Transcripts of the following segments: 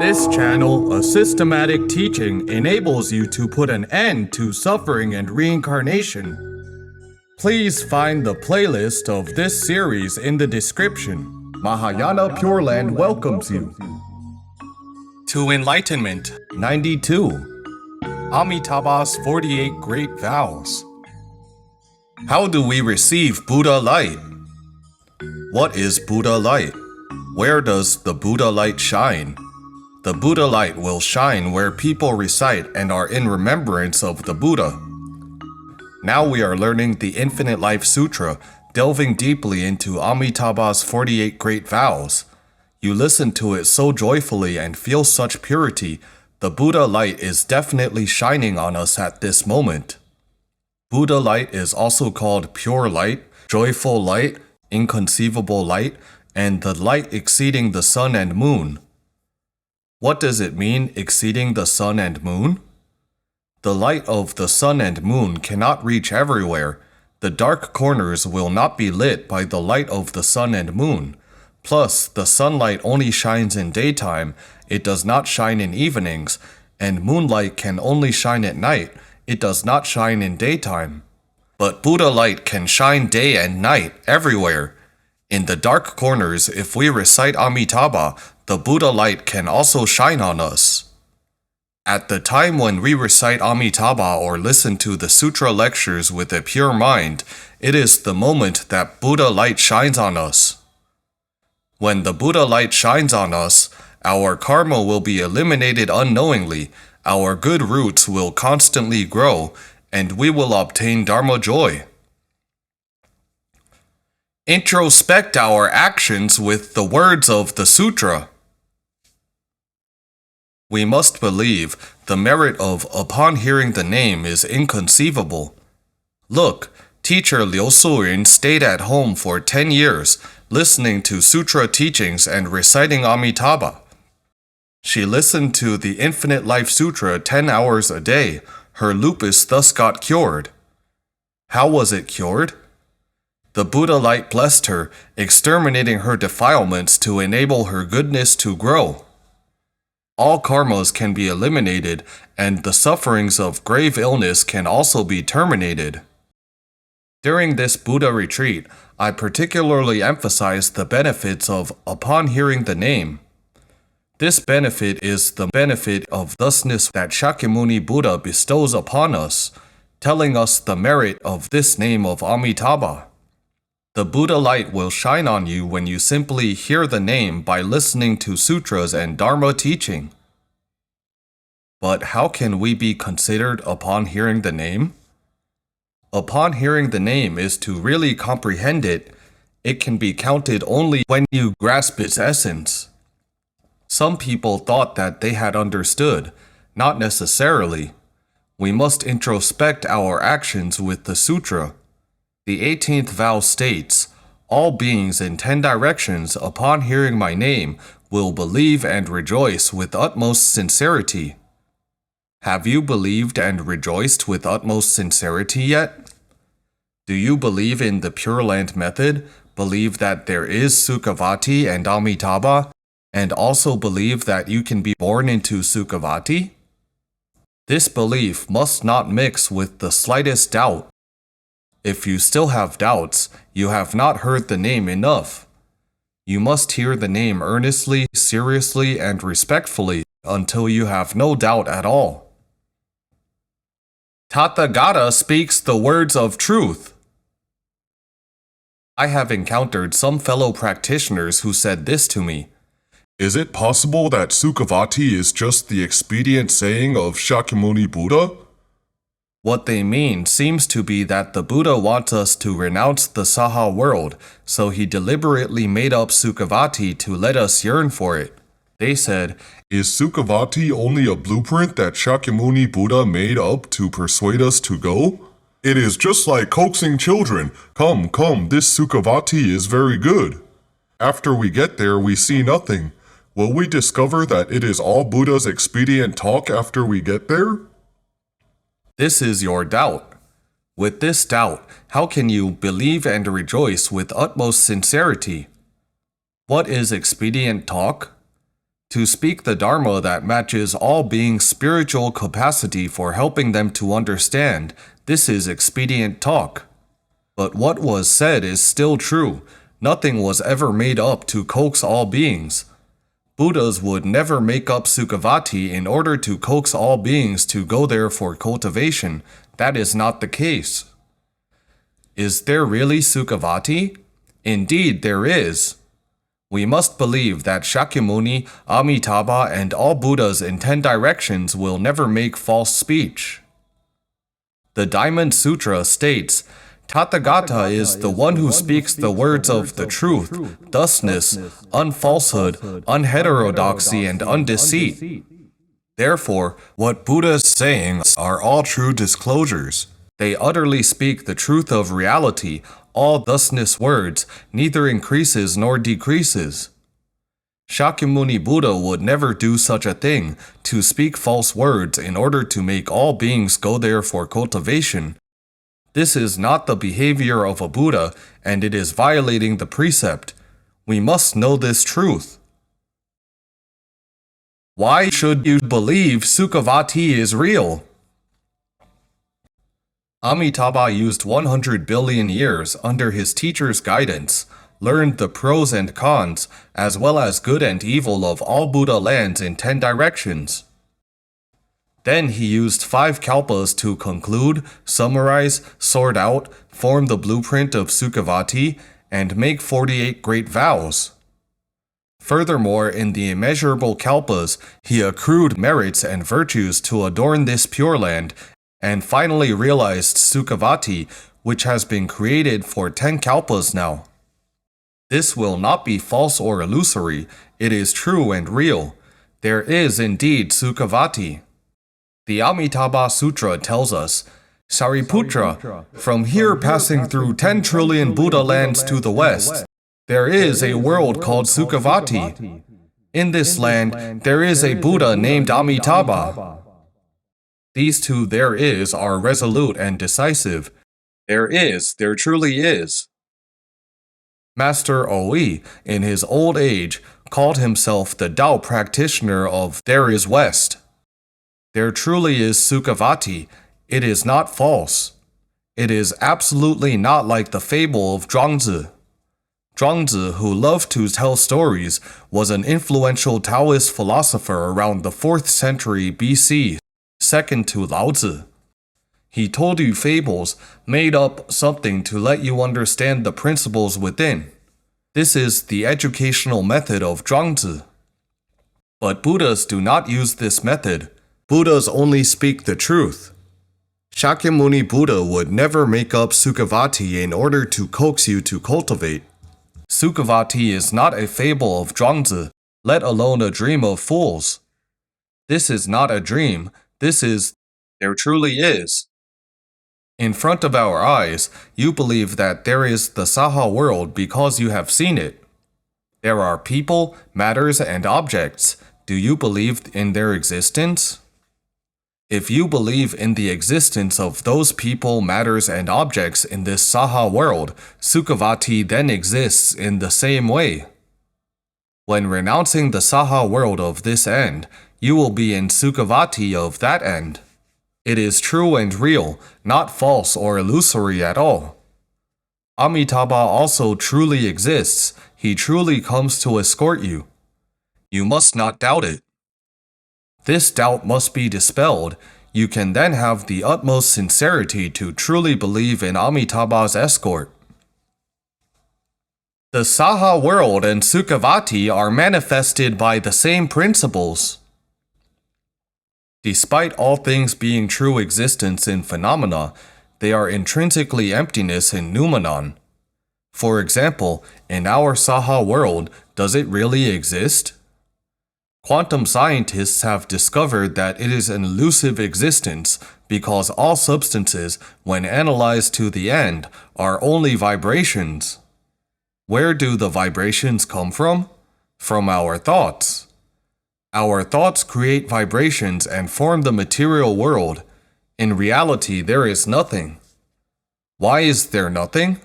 this channel, a systematic teaching enables you to put an end to suffering and reincarnation. Please find the playlist of this series in the description. Mahayana Pure Land welcomes you. To Enlightenment 92. Amitabha's 48 Great Vows. How do we receive Buddha light? What is Buddha light? Where does the Buddha light shine? The Buddha light will shine where people recite and are in remembrance of the Buddha. Now we are learning the Infinite Life Sutra, delving deeply into Amitabha's 48 Great Vows. You listen to it so joyfully and feel such purity. The Buddha light is definitely shining on us at this moment. Buddha light is also called pure light, joyful light, inconceivable light, and the light exceeding the sun and moon. What does it mean, exceeding the sun and moon? The light of the sun and moon cannot reach everywhere. The dark corners will not be lit by the light of the sun and moon. Plus, the sunlight only shines in daytime, it does not shine in evenings, and moonlight can only shine at night, it does not shine in daytime. But Buddha light can shine day and night, everywhere. In the dark corners, if we recite Amitabha, the Buddha light can also shine on us. At the time when we recite Amitabha or listen to the Sutra lectures with a pure mind, it is the moment that Buddha light shines on us. When the Buddha light shines on us, our karma will be eliminated unknowingly, our good roots will constantly grow, and we will obtain Dharma joy. Introspect our actions with the words of the Sutra. We must believe the merit of upon hearing the name is inconceivable. Look, teacher Liu Surin stayed at home for 10 years, listening to Sutra teachings and reciting Amitabha. She listened to the Infinite Life Sutra 10 hours a day. Her lupus thus got cured. How was it cured? The Buddha light blessed her, exterminating her defilements to enable her goodness to grow. All karmas can be eliminated, and the sufferings of grave illness can also be terminated. During this Buddha retreat, I particularly emphasized the benefits of upon hearing the name. This benefit is the benefit of thusness that Shakyamuni Buddha bestows upon us, telling us the merit of this name of Amitabha. The Buddha light will shine on you when you simply hear the name by listening to sutras and Dharma teaching. But how can we be considered upon hearing the name? Upon hearing the name is to really comprehend it. It can be counted only when you grasp its essence. Some people thought that they had understood, not necessarily. We must introspect our actions with the sutra. The 18th vow states, all beings in 10 directions upon hearing my name will believe and rejoice with utmost sincerity. Have you believed and rejoiced with utmost sincerity yet? Do you believe in the Pure Land method, believe that there is Sukhavati and Amitabha, and also believe that you can be born into Sukhavati? This belief must not mix with the slightest doubt. If you still have doubts, you have not heard the name enough. You must hear the name earnestly, seriously, and respectfully until you have no doubt at all. Tathagata speaks the words of truth. I have encountered some fellow practitioners who said this to me. Is it possible that Sukhavati is just the expedient saying of Shakyamuni Buddha? What they mean seems to be that the Buddha wants us to renounce the Saha world, so he deliberately made up Sukhavati to let us yearn for it. They said, is Sukhavati only a blueprint that Shakyamuni Buddha made up to persuade us to go? It is just like coaxing children. Come, come, this Sukhavati is very good. After we get there, we see nothing. Will we discover that it is all Buddha's expedient talk after we get there? This is your doubt. With this doubt, how can you believe and rejoice with utmost sincerity? What is expedient talk? To speak the Dharma that matches all beings' spiritual capacity for helping them to understand, this is expedient talk. But what was said is still true. Nothing was ever made up to coax all beings. Buddhas would never make up Sukhavati in order to coax all beings to go there for cultivation. That is not the case. Is there really Sukhavati? Indeed, there is. We must believe that Shakyamuni, Amitabha, and all Buddhas in 10 directions will never make false speech. The Diamond Sutra states, Tathagata is the one who speaks the words of the truth, thusness, unfalsehood, unheterodoxy, and undeceit. Therefore, what Buddha is saying are all true disclosures. They utterly speak the truth of reality. All thusness words neither increases nor decreases. Shakyamuni Buddha would never do such a thing, to speak false words in order to make all beings go there for cultivation. This is not the behavior of a Buddha, and it is violating the precept. We must know this truth. Why should you believe Sukhavati is real? Amitabha used 100 billion years under his teacher's guidance, learned the pros and cons, as well as good and evil of all Buddha lands in 10 directions. Then he used 5 kalpas to conclude, summarize, sort out, form the blueprint of Sukhavati, and make 48 great vows. Furthermore, in the immeasurable kalpas, he accrued merits and virtues to adorn this Pure Land, and finally realized Sukhavati, which has been created for 10 kalpas now. This will not be false or illusory, it is true and real. There is indeed Sukhavati. The Amitabha Sutra tells us, Sariputra, from here passing through 10 trillion Buddha lands to the west, there is a world called Sukhavati. In this land, there is a Buddha named Amitabha. These two there is are resolute and decisive. There truly is. Master Oi, in his old age, called himself the Tao practitioner of There is West. There truly is Sukhavati. It is not false. It is absolutely not like the fable of Zhuangzi. Zhuangzi, who loved to tell stories, was an influential Taoist philosopher around the 4th century BC, second to Laozi. He told you fables, made up something to let you understand the principles within. This is the educational method of Zhuangzi. But Buddhas do not use this method. Buddhas only speak the truth. Shakyamuni Buddha would never make up Sukhavati in order to coax you to cultivate. Sukhavati is not a fable of Zhuangzi, let alone a dream of fools. This is not a dream, there truly is. In front of our eyes, you believe that there is the Saha world because you have seen it. There are people, matters, and objects. Do you believe in their existence? If you believe in the existence of those people, matters, and objects in this Saha world, Sukhavati then exists in the same way. When renouncing the Saha world of this end, you will be in Sukhavati of that end. It is true and real, not false or illusory at all. Amitabha also truly exists. He truly comes to escort you. You must not doubt it. This doubt must be dispelled. You can then have the utmost sincerity to truly believe in Amitabha's escort. The Saha world and Sukhavati are manifested by the same principles. Despite all things being true existence in phenomena, they are intrinsically emptiness in noumenon. For example, in our Saha world, does it really exist? Quantum scientists have discovered that it is an elusive existence because all substances, when analyzed to the end, are only vibrations. Where do the vibrations come from? From our thoughts. Our thoughts create vibrations and form the material world. In reality, there is nothing. Why is there nothing?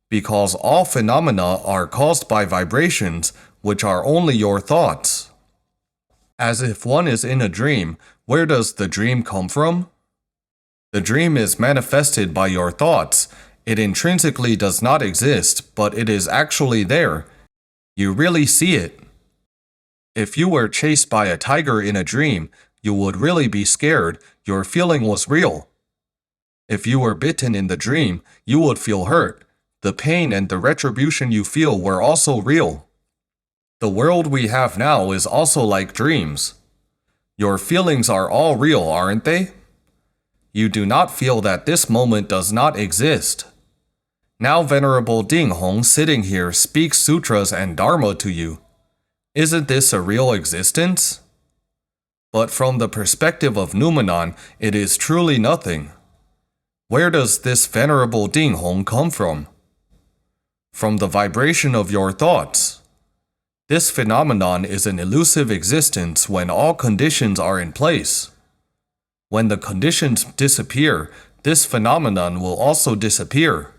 Because all phenomena are caused by vibrations, which are only your thoughts. As if one is in a dream, where does the dream come from? The dream is manifested by your thoughts. It intrinsically does not exist, but it is actually there. You really see it. If you were chased by a tiger in a dream, you would really be scared. Your feeling was real. If you were bitten in the dream, you would feel hurt. The pain and the retribution you feel were also real. The world we have now is also like dreams. Your feelings are all real, aren't they? You do not feel that this moment does not exist. Now Venerable Ding Hong sitting here speaks sutras and dharma to you. Isn't this a real existence? But from the perspective of noumenon, it is truly nothing. Where does this Venerable Ding Hong come from? From the vibration of your thoughts. This phenomenon is an elusive existence when all conditions are in place. When the conditions disappear, this phenomenon will also disappear.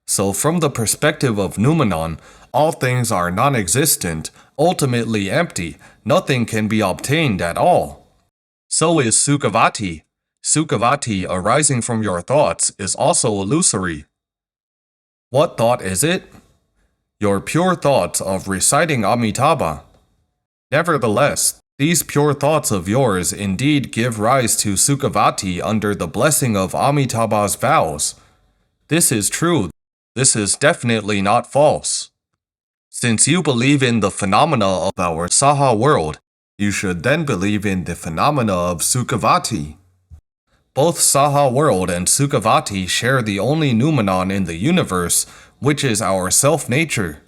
So from the perspective of noumenon, all things are non-existent, ultimately empty, nothing can be obtained at all. So is Sukhavati. Sukhavati arising from your thoughts is also illusory. What thought is it? Your pure thoughts of reciting Amitabha. Nevertheless, these pure thoughts of yours indeed give rise to Sukhavati under the blessing of Amitabha's vows. This is true. This is definitely not false. Since you believe in the phenomena of our Saha world, you should then believe in the phenomena of Sukhavati. Both Saha World and Sukhavati share the only noumenon in the universe, which is our self-nature.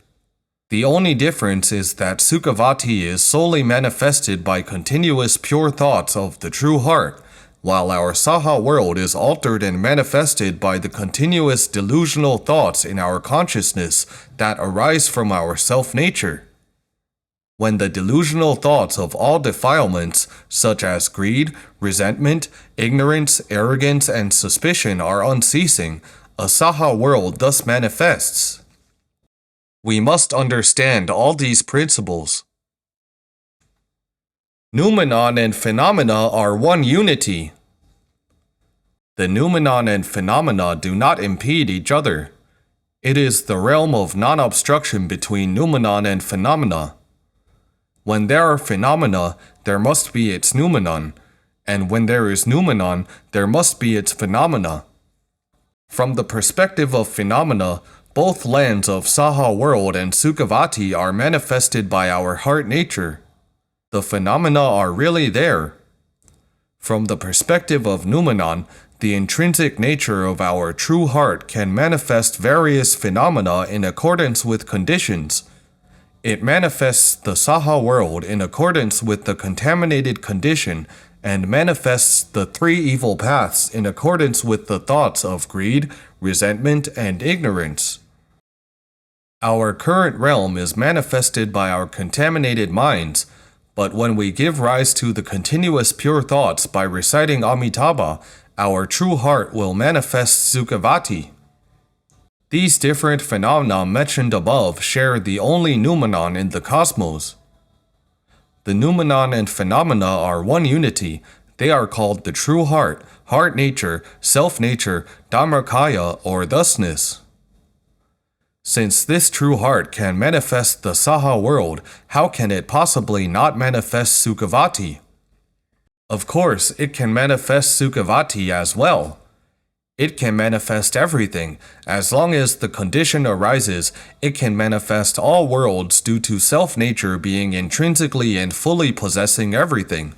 The only difference is that Sukhavati is solely manifested by continuous pure thoughts of the true heart, while our Saha World is altered and manifested by the continuous delusional thoughts in our consciousness that arise from our self-nature. When the delusional thoughts of all defilements, such as greed, resentment, ignorance, arrogance, and suspicion are unceasing, a Saha world thus manifests. We must understand all these principles. Noumenon and phenomena are one unity. The noumenon and phenomena do not impede each other. It is the realm of non-obstruction between noumenon and phenomena. When there are phenomena, there must be its noumenon, and when there is noumenon, there must be its phenomena. From the perspective of phenomena, both lands of Saha World and Sukhavati are manifested by our heart nature. The phenomena are really there. From the perspective of noumenon, the intrinsic nature of our true heart can manifest various phenomena in accordance with conditions. It manifests the Saha world in accordance with the contaminated condition and manifests the three evil paths in accordance with the thoughts of greed, resentment, and ignorance. Our current realm is manifested by our contaminated minds, but when we give rise to the continuous pure thoughts by reciting Amitabha, our true heart will manifest Sukhavati. These different phenomena mentioned above share the only noumenon in the cosmos. The noumenon and phenomena are one unity. They are called the true heart, heart nature, self-nature, dharmakaya, or thusness. Since this true heart can manifest the Saha world, how can it possibly not manifest Sukhavati? Of course, it can manifest Sukhavati as well. It can manifest everything. As long as the condition arises, it can manifest all worlds due to self-nature being intrinsically and fully possessing everything.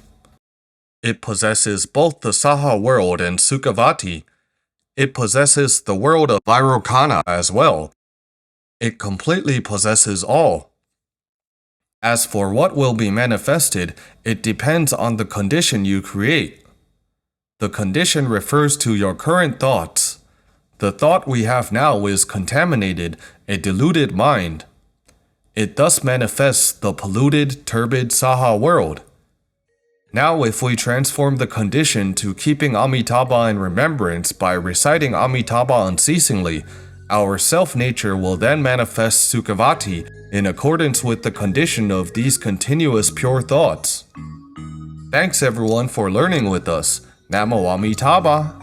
It possesses both the Saha world and Sukhavati. It possesses the world of Vairocana as well. It completely possesses all. As for what will be manifested, it depends on the condition you create. The condition refers to your current thoughts. The thought we have now is contaminated, a deluded mind. It thus manifests the polluted, turbid Saha world. Now if we transform the condition to keeping Amitabha in remembrance by reciting Amitabha unceasingly, Our self-nature will then manifest Sukhavati in accordance with the condition of these continuous pure thoughts. Thanks everyone for learning with us. Namo Amitabha.